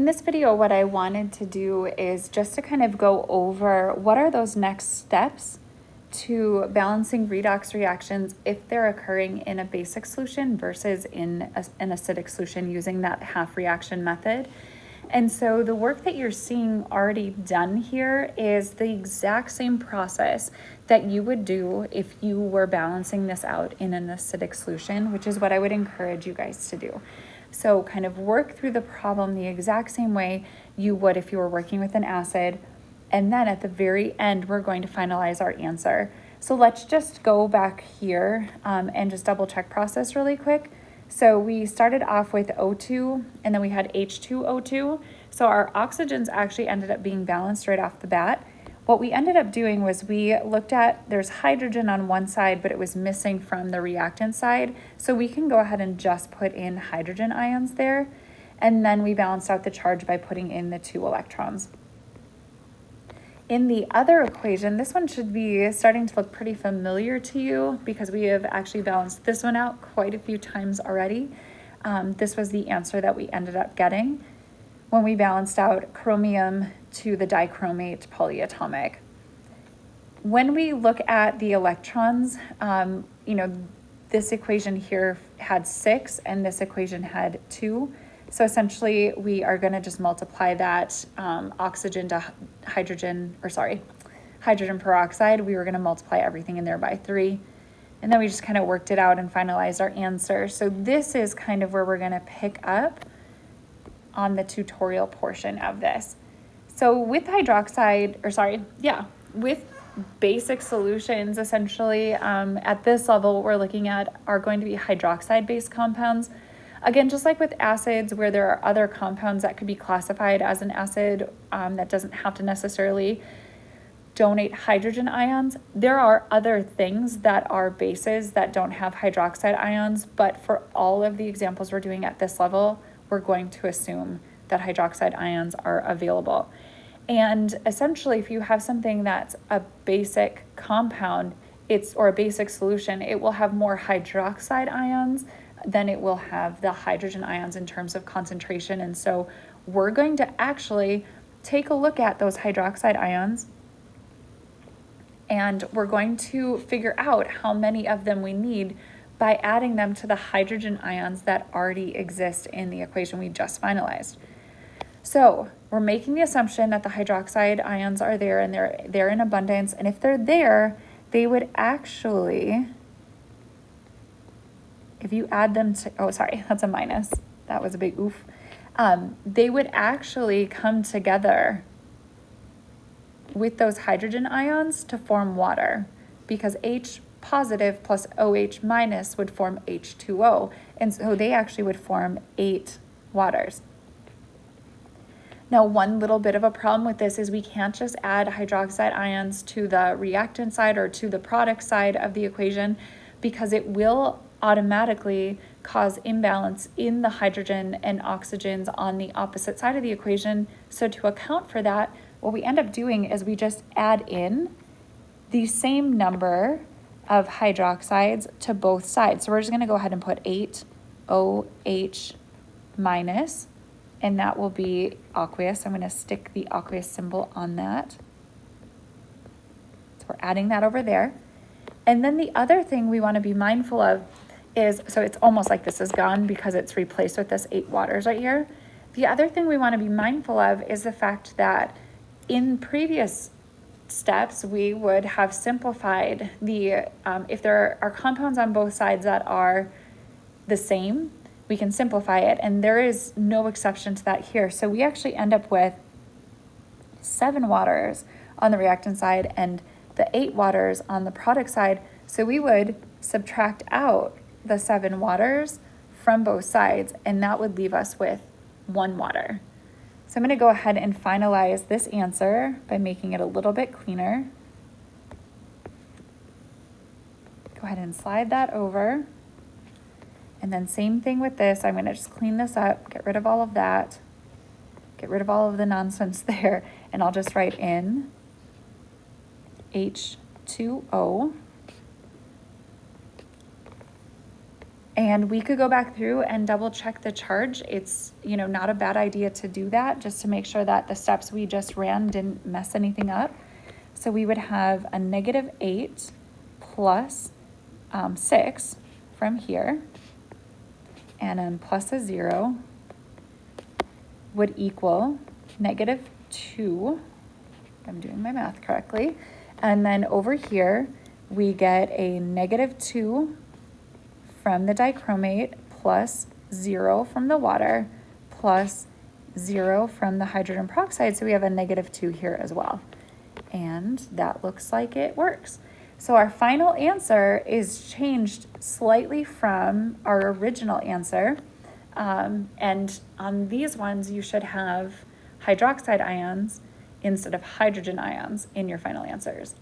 In this video, what I wanted to do is just to kind of go over what are those next steps to balancing redox reactions if they're occurring in a basic solution versus in an acidic solution using that half reaction method. And so the work that you're seeing already done here is the exact same process that you would do if you were balancing this out in an acidic solution, which is what I would encourage you guys to do. So kind of work through the problem the exact same way you would if you were working with an acid. And then at the very end, we're going to finalize our answer. So let's just go back here and just double check process really quick. So we started off with O2 and then we had H2O2. So our oxygens actually ended up being balanced right off the bat. What we ended up doing was we looked at, there's hydrogen on one side, but it was missing from the reactant side. So we can go ahead and just put in hydrogen ions there. And then we balanced out the charge by putting in the 2 electrons. In the other equation, this one should be starting to look pretty familiar to you because we have actually balanced this one out quite a few times already. This was the answer that we ended up getting when we balanced out chromium to the dichromate polyatomic. When we look at the electrons, this equation here had 6 and this equation had 2. So essentially we are going to just multiply that hydrogen peroxide. We were going to multiply everything in there by 3. And then we just kind of worked it out and finalized our answer. So this is kind of where we're going to pick up on the tutorial portion of this. So with with basic solutions, essentially at this level, what we're looking at are going to be hydroxide-based compounds. Again, just like with acids where there are other compounds that could be classified as an acid that doesn't have to necessarily donate hydrogen ions, there are other things that are bases that don't have hydroxide ions, but for all of the examples we're doing at this level, we're going to assume that hydroxide ions are available. And essentially, if you have something that's a basic compound, or a basic solution, it will have more hydroxide ions than it will have the hydrogen ions in terms of concentration. And so we're going to actually take a look at those hydroxide ions and we're going to figure out how many of them we need by adding them to the hydrogen ions that already exist in the equation we just finalized. So we're making the assumption that the hydroxide ions are there and they're in abundance. And if they're there, they would actually, if you add them to, oh, sorry, that's a minus. That was a big oof. They would actually come together with those hydrogen ions to form water because H positive plus OH minus would form H2O. And so they actually would form 8 waters. Now, one little bit of a problem with this is we can't just add hydroxide ions to the reactant side or to the product side of the equation because it will automatically cause imbalance in the hydrogen and oxygens on the opposite side of the equation. So to account for that, what we end up doing is we just add in the same number of hydroxides to both sides. So we're just going to go ahead and put 8 OH minus, and that will be aqueous. I'm going to stick the aqueous symbol on that. So we're adding that over there. And then the other thing we want to be mindful of is, so it's almost like this is gone because it's replaced with this 8 waters right here. The other thing we want to be mindful of is the fact that in previous steps, we would have simplified the, if there are compounds on both sides that are the same, we can simplify it, and there is no exception to that here. So we actually end up with 7 waters on the reactant side and the 8 waters on the product side. So we would subtract out the 7 waters from both sides, and that would leave us with 1 water. So I'm going to go ahead and finalize this answer by making it a little bit cleaner. Go ahead and slide that over. And then same thing with this. I'm going to just clean this up, get rid of all of that, get rid of all of the nonsense there, and I'll just write in H2O. And we could go back through and double check the charge. It's, you know, not a bad idea to do that just to make sure that the steps we just ran didn't mess anything up. So we would have a -8 plus 6 from here, and then plus a 0 would equal -2. If I'm doing my math correctly. And then over here, we get a -2 from the dichromate plus 0 from the water plus 0 from the hydrogen peroxide. So we have a -2 here as well. And that looks like it works. So our final answer is changed slightly from our original answer. And on these ones, you should have hydroxide ions instead of hydrogen ions in your final answers.